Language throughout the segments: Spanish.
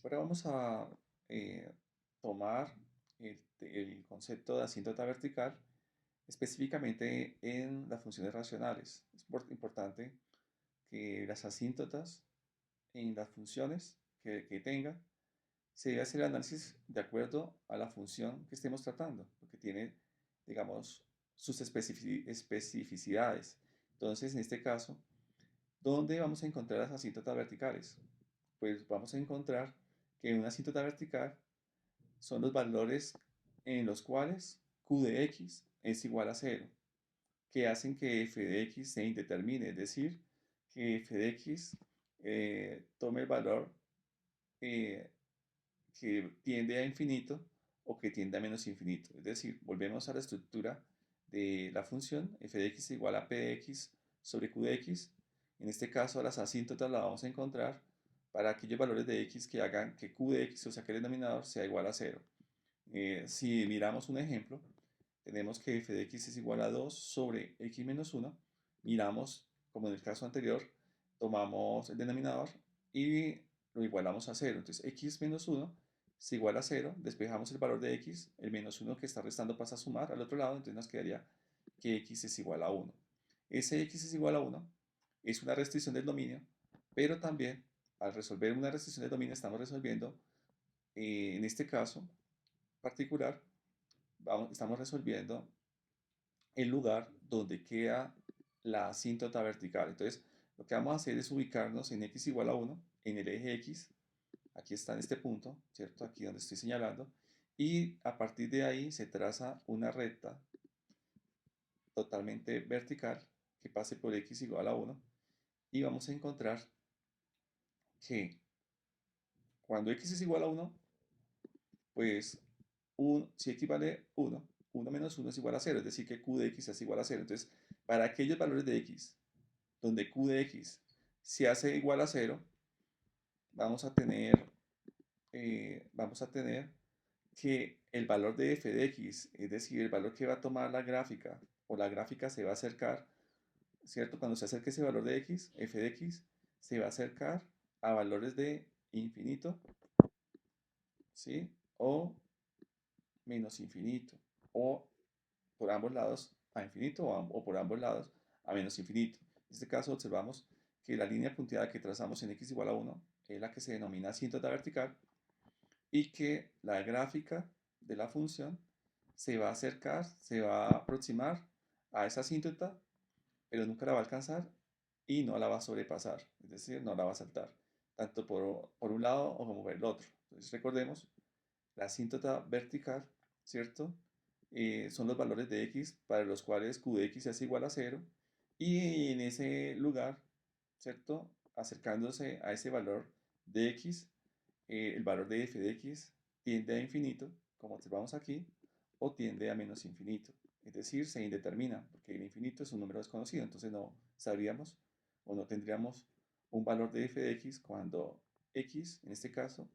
Ahora vamos a eh, tomar el concepto de asíntota vertical específicamente en las funciones racionales. Es importante que las asíntotas en las funciones que tenga se debe hacer el análisis de acuerdo a la función que estemos tratando, porque tiene, digamos, sus especificidades. Entonces, en este caso, ¿dónde vamos a encontrar las asíntotas verticales? Pues vamos a encontrar que una asíntota vertical son los valores en los cuales q de x es igual a cero, que hacen que f de x se indetermine, es decir, que f de x tome el valor eh, que tiende a infinito o que tiende a menos infinito. Es decir, volvemos a la estructura de la función f de x igual a p de x sobre q de x. En este caso, las asíntotas las vamos a encontrar para aquellos valores de x que hagan que q de x, o sea que el denominador, sea igual a cero. Si miramos un ejemplo, tenemos que f de x es igual a 2 sobre x menos 1. Miramos, como en el caso anterior, tomamos el denominador y lo igualamos a 0. Entonces x menos 1 es igual a 0. Despejamos el valor de x, el menos 1 que está restando pasa a sumar al otro lado, entonces nos quedaría que x es igual a 1. Ese x es igual a 1 es una restricción del dominio, pero también al resolver una restricción del dominio estamos resolviendo, en este caso particular, estamos resolviendo el lugar donde queda la asíntota vertical. Entonces, lo que vamos a hacer es ubicarnos en x igual a 1, en el eje x, aquí está en este punto, ¿cierto? Aquí donde estoy señalando, y a partir de ahí se traza una recta totalmente vertical que pase por x igual a 1, y vamos a encontrar que cuando x es igual a 1, pues si x vale 1, 1 menos 1 es igual a 0, es decir, que q de x es igual a 0. Entonces, para aquellos valores de x donde q de x se hace igual a 0, vamos a tener, vamos a tener que el valor de f de x, es decir, el valor que va a tomar la gráfica, o la gráfica se va a acercar, ¿cierto? Cuando se acerque ese valor de x, f de x, se va a acercar a valores de infinito, ¿sí? O menos infinito, o por ambos lados a infinito o por ambos lados a menos infinito. En este caso observamos que la línea punteada que trazamos en x igual a 1 es la que se denomina asíntota vertical y que la gráfica de la función se va a acercar, se va a aproximar a esa asíntota, pero nunca la va a alcanzar y no la va a sobrepasar, es decir, no la va a saltar, tanto por un lado o como por el otro. Entonces recordemos, la asíntota vertical, ¿cierto? Son los valores de x para los cuales q de x es igual a 0 y en ese lugar, ¿cierto? Acercándose a ese valor de x, el valor de f de x tiende a infinito, como observamos aquí, o tiende a menos infinito. Es decir, se indetermina, porque el infinito es un número desconocido, entonces no sabríamos o no tendríamos un valor de f de x cuando x, en este caso,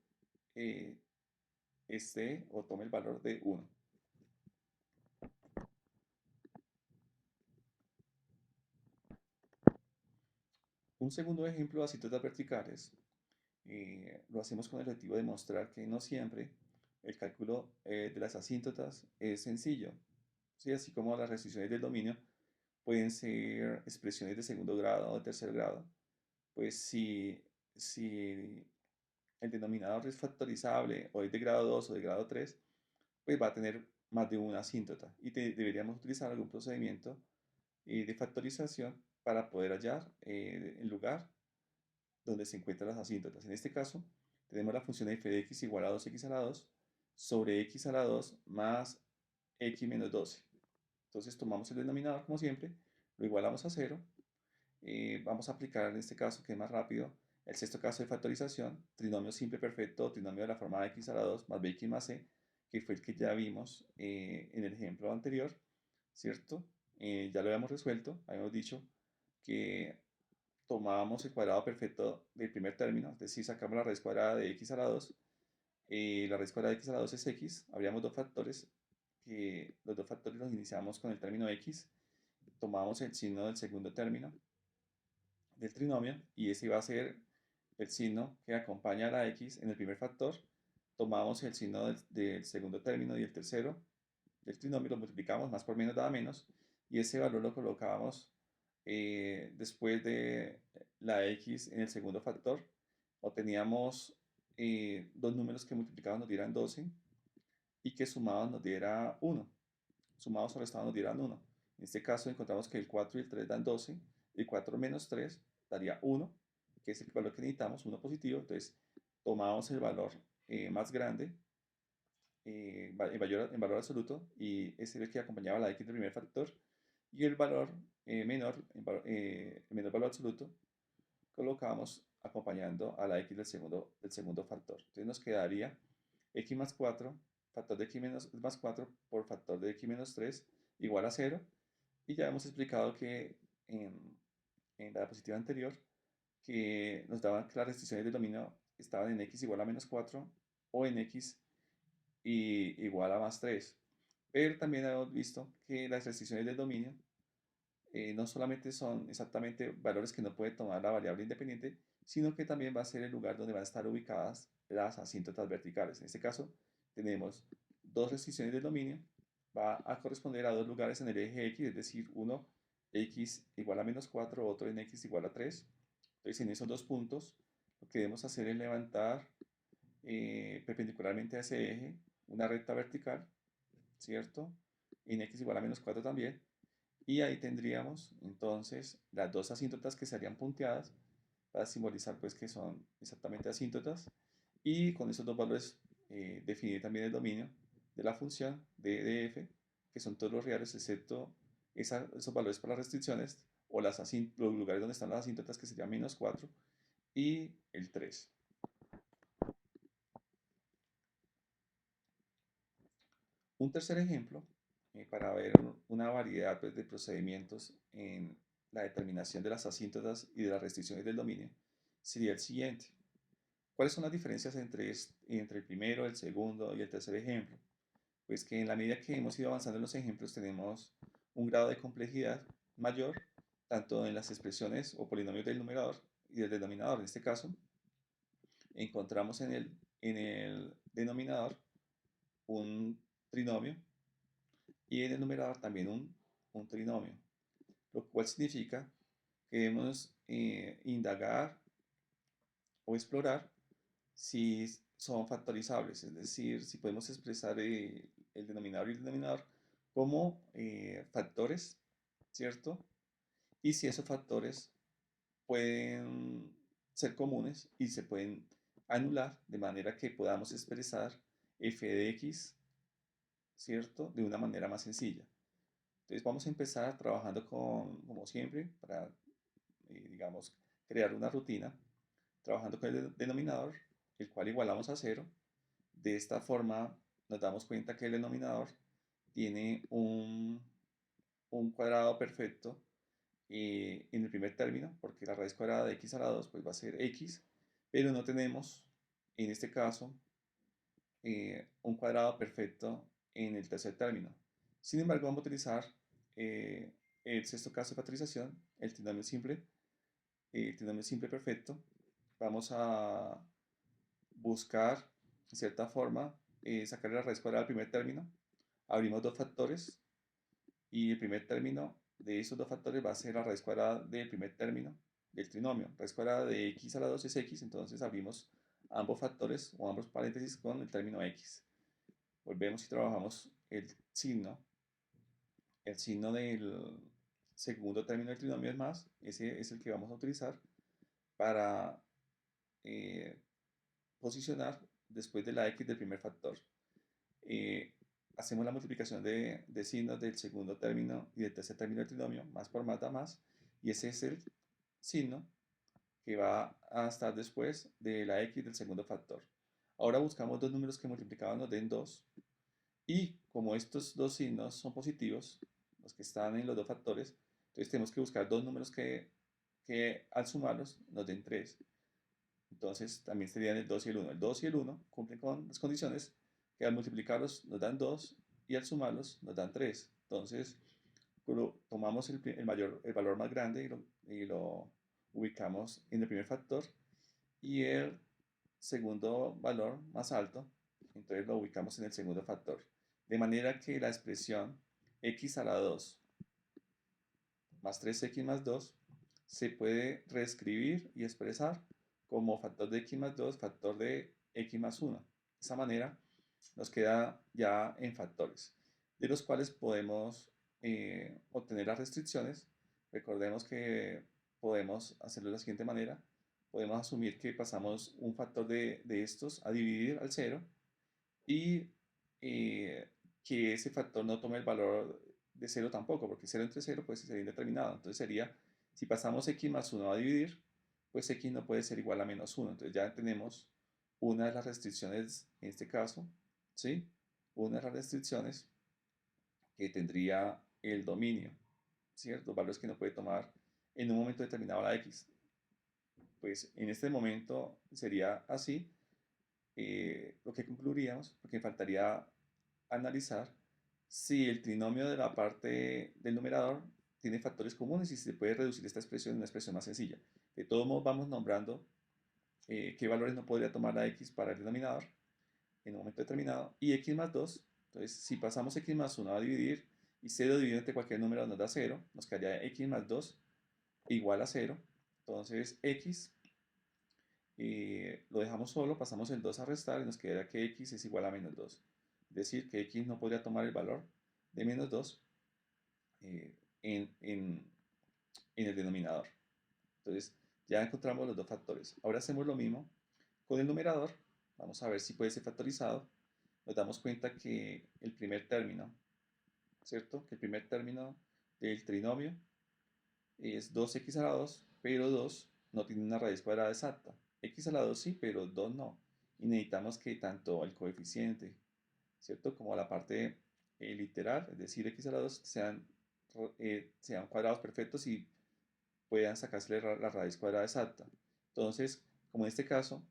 eh, esté o tome el valor de 1. Un segundo ejemplo de asíntotas verticales lo hacemos con el objetivo de mostrar que no siempre el cálculo de las asíntotas es sencillo. ¿Sí? Así como las restricciones del dominio pueden ser expresiones de segundo grado o de tercer grado, pues si el denominador es factorizable o es de grado 2 o de grado 3, pues va a tener más de una asíntota y deberíamos utilizar algún procedimiento de factorización para poder hallar el lugar donde se encuentran las asíntotas. En este caso, tenemos la función f de x igual a 2x a la 2 sobre x a la 2 más x menos 12. Entonces tomamos el denominador como siempre, lo igualamos a 0. Vamos a aplicar en este caso, que es más rápido, el sexto caso de factorización, trinomio simple perfecto, trinomio de la forma de x a la 2 más bx más c, que fue el que ya vimos en el ejemplo anterior, ¿cierto? Ya lo habíamos resuelto, habíamos dicho que tomábamos el cuadrado perfecto del primer término, es decir, sacamos la raíz cuadrada de x a la 2, la raíz cuadrada de x a la 2 es x, habríamos dos factores, que los dos factores los iniciamos con el término x, tomamos el signo del segundo término del trinomio y ese va a ser el signo que acompaña a la x en el primer factor, tomamos el signo del segundo término y el tercero del trinomio, lo multiplicamos, más por menos da menos, y ese valor lo colocábamos después de la x en el segundo factor. Obteníamos dos números que multiplicados nos dieran 12 y que sumados nos diera 1. Sumados o restados nos dieran 1. En este caso encontramos que el 4 y el 3 dan 12, el 4 menos 3 daría 1, que es el valor que necesitamos, 1 positivo. Entonces tomamos el valor más grande en valor absoluto, y ese es el que acompañaba a la x del primer factor, y el valor menor, el menor valor absoluto, colocamos acompañando a la x del segundo factor. Entonces nos quedaría x más 4, factor de x más 4 por factor de x menos 3 igual a 0. Y ya hemos explicado que en la diapositiva anterior que nos daban que las restricciones del dominio estaban en x igual a menos 4 o en x igual a más 3. Pero también hemos visto que las restricciones del dominio no solamente son exactamente valores que no puede tomar la variable independiente, sino que también va a ser el lugar donde van a estar ubicadas las asíntotas verticales. En este caso, tenemos dos restricciones del dominio, va a corresponder a dos lugares en el eje X, es decir, uno X igual a menos 4, otro en X igual a 3. Entonces, en esos dos puntos, lo que debemos hacer es levantar perpendicularmente a ese eje una recta vertical, ¿cierto? En X igual a menos 4 también, y ahí tendríamos entonces las dos asíntotas que serían punteadas para simbolizar pues que son exactamente asíntotas, y con esos dos valores definir también el dominio de la función de f, que son todos los reales excepto esos valores para las restricciones o los lugares donde están las asíntotas, que serían menos 4 y el 3. Un tercer ejemplo para ver una variedad pues, de procedimientos en la determinación de las asíntotas y de las restricciones del dominio sería el siguiente. ¿Cuáles son las diferencias entre el primero, el segundo y el tercer ejemplo? Pues que en la medida que hemos ido avanzando en los ejemplos tenemos un grado de complejidad mayor, tanto en las expresiones o polinomios del numerador y del denominador. En este caso, encontramos en el denominador un trinomio y en el numerador también un trinomio, lo cual significa que debemos indagar o explorar si son factorizables, es decir, si podemos expresar el denominador y el denominador como factores, ¿cierto? Y si esos factores pueden ser comunes y se pueden anular de manera que podamos expresar f de x, ¿cierto? De una manera más sencilla. Entonces vamos a empezar trabajando como siempre, para, digamos, crear una rutina, trabajando con el denominador, el cual igualamos a 0. De esta forma nos damos cuenta que el denominador tiene un cuadrado perfecto en el primer término, porque la raíz cuadrada de x a la 2 pues va a ser x, pero no tenemos, en este caso, un cuadrado perfecto en el tercer término. Sin embargo, vamos a utilizar el sexto caso de factorización, el trinomio simple perfecto. Vamos a buscar, de cierta forma, sacar la raíz cuadrada del primer término. Abrimos dos factores y el primer término de esos dos factores va a ser la raíz cuadrada del primer término del trinomio. Raíz cuadrada de x a la 2 es x, entonces abrimos ambos factores o ambos paréntesis con el término x. Volvemos y trabajamos el signo del segundo término del trinomio es más, ese es el que vamos a utilizar para eh, posicionar después de la x del primer factor. Eh, Hacemos la multiplicación de signos del segundo término y del tercer término del trinomio, más por más da más, y ese es el signo que va a estar después de la x del segundo factor. Ahora buscamos dos números que multiplicados nos den 2, y como estos dos signos son positivos, los que están en los dos factores, entonces tenemos que buscar dos números que al sumarlos nos den 3. Entonces también serían el 2 y el 1. El 2 y el 1 cumplen con las condiciones que al multiplicarlos nos dan 2 y al sumarlos nos dan 3. Entonces tomamos el valor más grande y lo ubicamos en el primer factor, y el segundo valor más alto, entonces lo ubicamos en el segundo factor. De manera que la expresión x a la 2 más 3x más 2 se puede reescribir y expresar como factor de x más 2, factor de x más 1. De esa manera nos queda ya en factores, de los cuales podemos obtener las restricciones. Recordemos que podemos hacerlo de la siguiente manera. Podemos asumir que pasamos un factor de estos a dividir al 0 y que ese factor no tome el valor de 0 tampoco, porque 0 entre 0 pues sería indeterminado. Entonces sería, si pasamos x más 1 a dividir, pues x no puede ser igual a menos 1. Entonces ya tenemos una de las restricciones en este caso, ¿sí? Una de las restricciones que tendría el dominio, ¿cierto? Los valores que no puede tomar en un momento determinado la x. Pues en este momento sería así, lo que concluiríamos, porque faltaría analizar si el trinomio de la parte del numerador tiene factores comunes y si se puede reducir esta expresión a una expresión más sencilla. De todos modos, vamos nombrando qué valores no podría tomar la x para el denominador en un momento determinado y x más 2. Entonces, si pasamos x más 1 a dividir y 0 dividido entre cualquier número nos da 0, nos quedaría x más 2 igual a 0. Entonces, x lo dejamos solo, pasamos el 2 a restar y nos quedaría que x es igual a menos 2. Es decir, que x no podría tomar el valor de menos 2 eh, en, en, en el denominador. Entonces, ya encontramos los dos factores. Ahora hacemos lo mismo con el numerador. Vamos a ver si puede ser factorizado. Nos damos cuenta que el primer término, ¿cierto? Que el primer término del trinomio es 2x a la 2, pero 2 no tiene una raíz cuadrada exacta. X a la 2 sí, pero 2 no. Y necesitamos que tanto el coeficiente, ¿cierto? Como la parte literal, es decir, x a la 2, sean cuadrados perfectos y puedan sacarse la raíz cuadrada exacta. Entonces, como en este caso,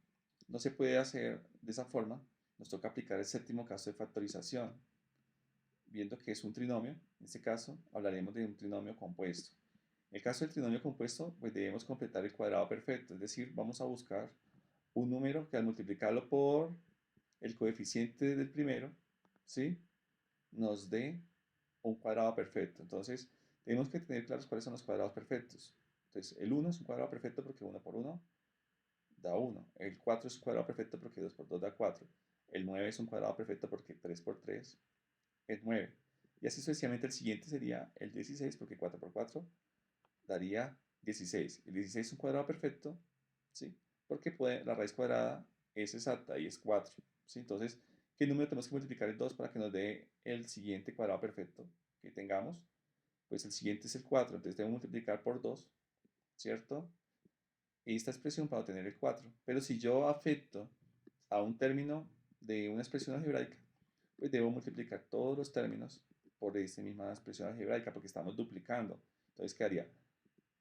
no se puede hacer de esa forma, nos toca aplicar el séptimo caso de factorización, viendo que es un trinomio. En este caso, hablaremos de un trinomio compuesto. En el caso del trinomio compuesto, pues debemos completar el cuadrado perfecto, es decir, vamos a buscar un número que al multiplicarlo por el coeficiente del primero, ¿sí? Nos dé un cuadrado perfecto. Entonces, tenemos que tener claros cuáles son los cuadrados perfectos. Entonces, el 1 es un cuadrado perfecto porque 1 por 1 da 1. El 4 es un cuadrado perfecto porque 2 por 2 da 4. El 9 es un cuadrado perfecto porque 3 por 3 es 9. Y así sucesivamente el siguiente sería el 16 porque 4 por 4 daría 16. El 16 es un cuadrado perfecto, ¿sí? Porque la raíz cuadrada es exacta y es 4, ¿sí? Entonces, ¿qué número tenemos que multiplicar el 2 para que nos dé el siguiente cuadrado perfecto que tengamos? Pues el siguiente es el 4, entonces debemos multiplicar por 2, ¿cierto? Esta expresión para obtener el 4. Pero si yo afecto a un término de una expresión algebraica, pues debo multiplicar todos los términos por esta misma expresión algebraica porque estamos duplicando. Entonces quedaría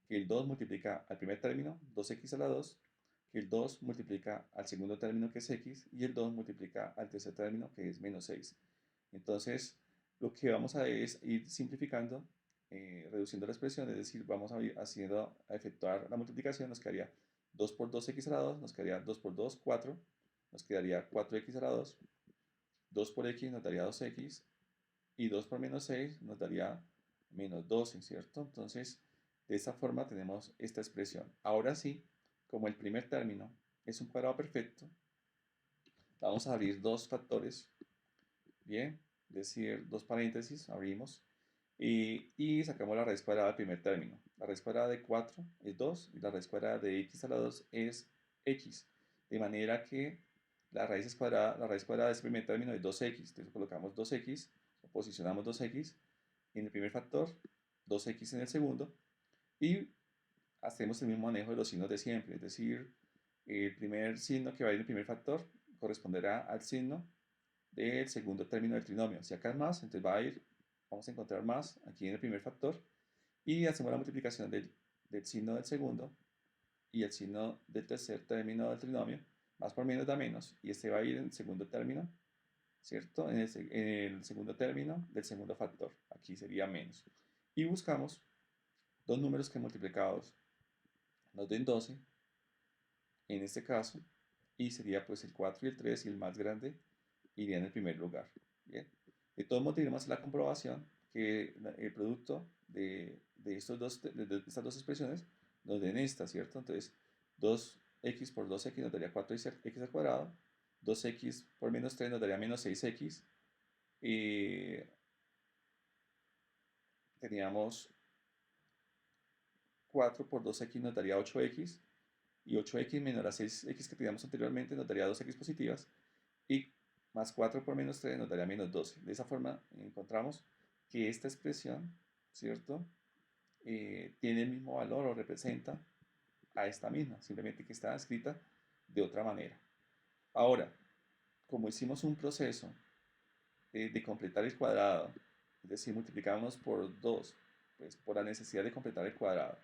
que el 2 multiplica al primer término, 2x a la 2, que el 2 multiplica al segundo término, que es x, y el 2 multiplica al tercer término, que es menos 6. Entonces, lo que vamos a es ir simplificando, reduciendo la expresión, es decir, vamos a ir a efectuar la multiplicación, nos quedaría 2 por 2x a la 2, nos quedaría 2 por 2, 4, nos quedaría 4x a la 2, 2 por x nos daría 2x, y 2 por menos 6 nos daría menos 12, ¿cierto? Entonces, de esta forma tenemos esta expresión. Ahora sí, como el primer término es un cuadrado perfecto, vamos a abrir dos factores, bien, es decir, dos paréntesis, abrimos, y sacamos la raíz cuadrada del primer término. La raíz cuadrada de 4 es 2 y la raíz cuadrada de x a la 2 es x. De manera que la raíz cuadrada de este primer término es 2x. Entonces colocamos 2x, posicionamos 2x en el primer factor, 2x en el segundo, y hacemos el mismo manejo de los signos de siempre. Es decir, el primer signo que va a ir en el primer factor corresponderá al signo del segundo término del trinomio. Si acá es más, entonces vamos a encontrar más aquí en el primer factor y hacemos la multiplicación del signo del segundo y el signo del tercer término del trinomio. Más por menos da menos y este va a ir en el segundo término, ¿cierto? En el segundo término del segundo factor. Aquí sería menos. Y buscamos dos números que multiplicados nos den 12 en este caso, y sería pues el 4 y el 3 y el más grande iría en el primer lugar. Bien. De todos modos, tenemos la comprobación que el producto de de estas dos expresiones nos den esta, ¿cierto? Entonces, 2x por 2x nos daría 4x al cuadrado, 2x por menos 3 nos daría menos 6x, y teníamos 4 por 2x nos daría 8x, y 8x menos las 6x que teníamos anteriormente nos daría 2x positivas, y más 4 por menos 3 nos daría menos 12. De esa forma encontramos que esta expresión, ¿cierto? Tiene el mismo valor o representa a esta misma, simplemente que está escrita de otra manera. Ahora, como hicimos un proceso de completar el cuadrado, es decir, multiplicamos por 2, pues por la necesidad de completar el cuadrado,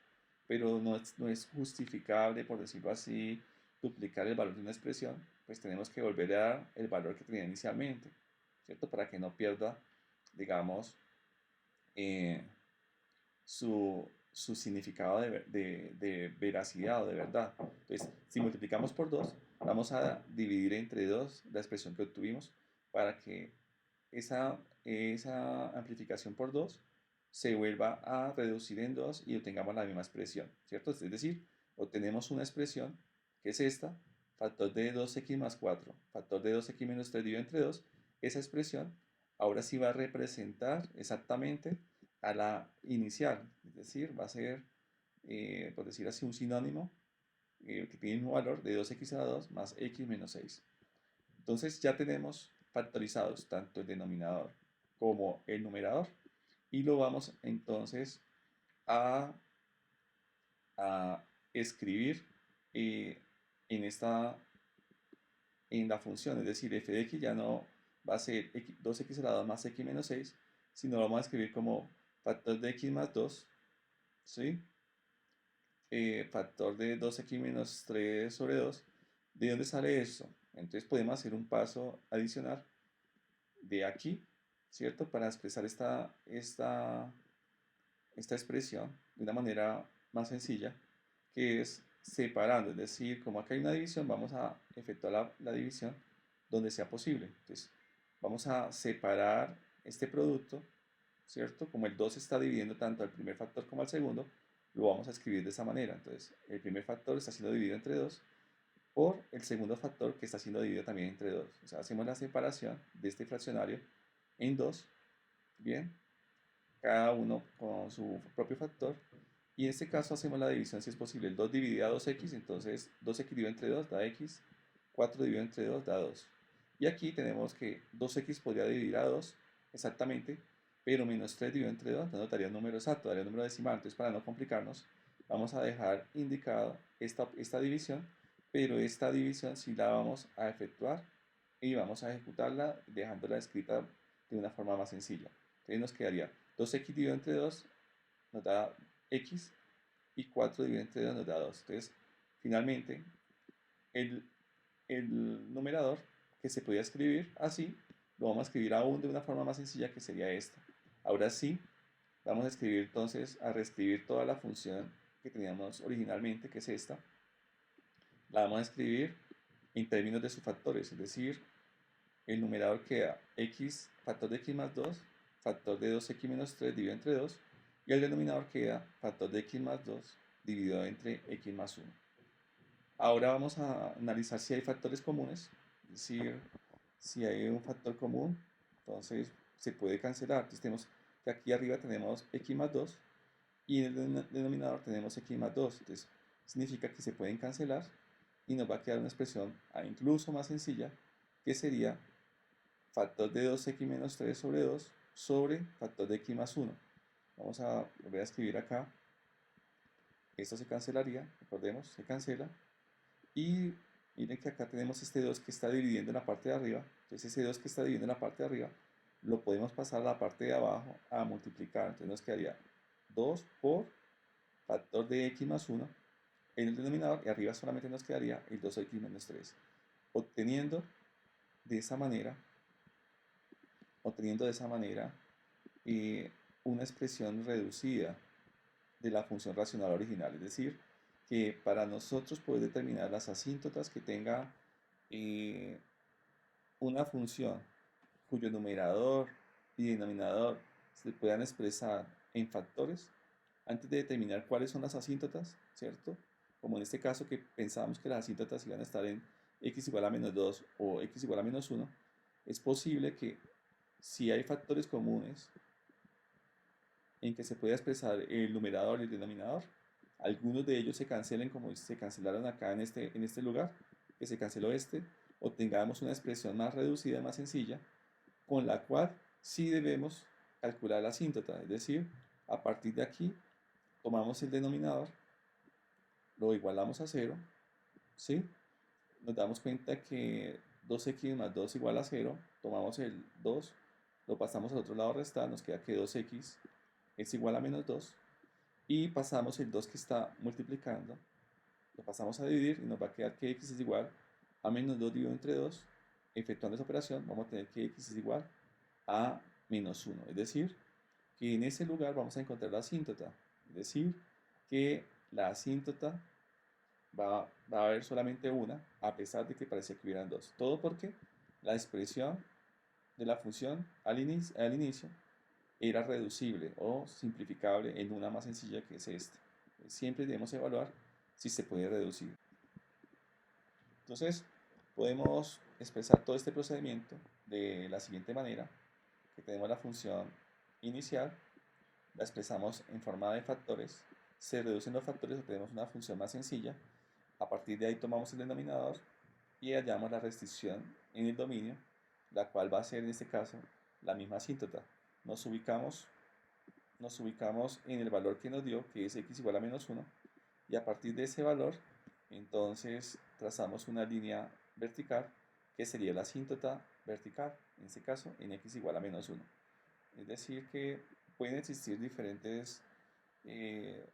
pero no es justificable, por decirlo así, duplicar el valor de una expresión, pues tenemos que volver a dar el valor que tenía inicialmente, ¿cierto? Para que no pierda, digamos, eh, su significado de veracidad o de verdad. Entonces, si multiplicamos por 2, vamos a dividir entre 2 la expresión que obtuvimos para que esa amplificación por 2 se vuelva a reducir en 2 y obtengamos la misma expresión, ¿cierto? Es decir, obtenemos una expresión que es esta, factor de 2x más 4, factor de 2x menos 3 dividido entre 2. Esa expresión ahora sí va a representar exactamente a la inicial, es decir, va a ser, por decir así, un sinónimo que tiene el mismo valor de 2x a la 2 más x menos 6. Entonces ya tenemos factorizados tanto el denominador como el numerador y lo vamos entonces a, a escribir eh, en, en la función, es decir, f de x ya no va a ser 2x a la 2 más x menos 6, sino lo vamos a escribir como factor de x más 2, ¿sí? Factor de 2x menos 3 sobre 2. ¿De dónde sale esto? Entonces podemos hacer un paso adicional de aquí, ¿cierto? Para expresar esta expresión de una manera más sencilla, que es separando, es decir, como acá hay una división, vamos a efectuar la división donde sea posible. Entonces, vamos a separar este producto, ¿cierto? Como el 2 está dividiendo tanto al primer factor como al segundo, lo vamos a escribir de esa manera. Entonces, el primer factor está siendo dividido entre 2 por el segundo factor que está siendo dividido también entre 2. O sea, hacemos la separación de este fraccionario en 2, ¿bien? Cada uno con su propio factor. Y en este caso hacemos la división si es posible. El 2 dividido a 2x, entonces 2x dividido entre 2 da x, 4 dividido entre 2 da 2. Y aquí tenemos que 2x podría dividir a 2 exactamente, pero menos 3 dividido entre 2 no nos daría un número exacto, daría un número decimal. Entonces, para no complicarnos, vamos a dejar indicado esta división, pero esta división sí la vamos a efectuar y vamos a ejecutarla dejándola escrita de una forma más sencilla. Entonces nos quedaría 2x dividido entre 2 nos da x y 4 dividido entre 2 nos da 2. Entonces, finalmente, el, el numerador que se podía escribir así, lo vamos a escribir aún de una forma más sencilla que sería esta. Ahora sí, vamos a escribir entonces, a reescribir toda la función que teníamos originalmente, que es esta. La vamos a escribir en términos de sus factores, es decir, el numerador queda x, factor de x más 2, factor de 2x menos 3 dividido entre 2, y el denominador queda factor de x más 2 dividido entre x más 1. Ahora vamos a analizar si hay factores comunes, es decir, si hay un factor común, entonces se puede cancelar. Entonces tenemos que aquí arriba tenemos x más 2 y en el denominador tenemos x más 2. Entonces significa que se pueden cancelar y nos va a quedar una expresión incluso más sencilla que sería factor de 2x menos 3 sobre 2 sobre factor de x más 1. Vamos a volver a escribir acá. Esto se cancelaría, recordemos, se cancela. Y miren que acá tenemos este 2 que está dividiendo en la parte de arriba. Entonces ese 2 que está dividiendo en la parte de arriba lo podemos pasar a la parte de abajo a multiplicar. Entonces nos quedaría 2 por factor de x más 1 en el denominador y arriba solamente nos quedaría el 2x menos 3. Obteniendo de esa manera obteniendo de esa manera una expresión reducida de la función racional original. Es decir, que para nosotros poder determinar las asíntotas que tenga eh, una función cuyo numerador y denominador se puedan expresar en factores, antes de determinar cuáles son las asíntotas, ¿cierto? Como en este caso que pensábamos que las asíntotas iban a estar en x igual a menos 2 o x igual a menos 1, es posible que si hay factores comunes en que se pueda expresar el numerador y el denominador, algunos de ellos se cancelen como se cancelaron acá en este lugar, que se canceló este, o tengamos una expresión más reducida, más sencilla, con la cual sí debemos calcular la asíntota, es decir, a partir de aquí tomamos el denominador, lo igualamos a cero, ¿sí? Nos damos cuenta que 2x más 2 igual a cero, tomamos el 2, lo pasamos al otro lado a restar, nos queda que 2x es igual a menos 2, y pasamos el 2 que está multiplicando, lo pasamos a dividir y nos va a quedar que x es igual a menos 2 dividido entre 2. Efectuando esa operación vamos a tener que x es igual a menos 1, es decir, que en ese lugar vamos a encontrar la asíntota, es decir, que la asíntota va a haber solamente una, a pesar de que parecía que hubieran dos. Todo porque la expresión de la función al inicio era reducible o simplificable en una más sencilla que es esta. Siempre debemos evaluar si se puede reducir. Entonces, podemos expresar todo este procedimiento de la siguiente manera, que tenemos la función inicial, la expresamos en forma de factores, se reducen los factores, obtenemos una función más sencilla, a partir de ahí tomamos el denominador y hallamos la restricción en el dominio, la cual va a ser en este caso la misma asíntota. Nos ubicamos, nos ubicamos en el valor que nos dio, que es x igual a menos 1, y a partir de ese valor, entonces trazamos una línea vertical que sería la asíntota vertical, en este caso en x igual a menos 1. Es decir, que pueden existir diferentes eh,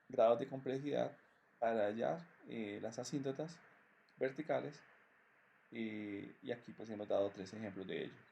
grados de complejidad para hallar las asíntotas verticales y aquí pues hemos dado tres ejemplos de ello.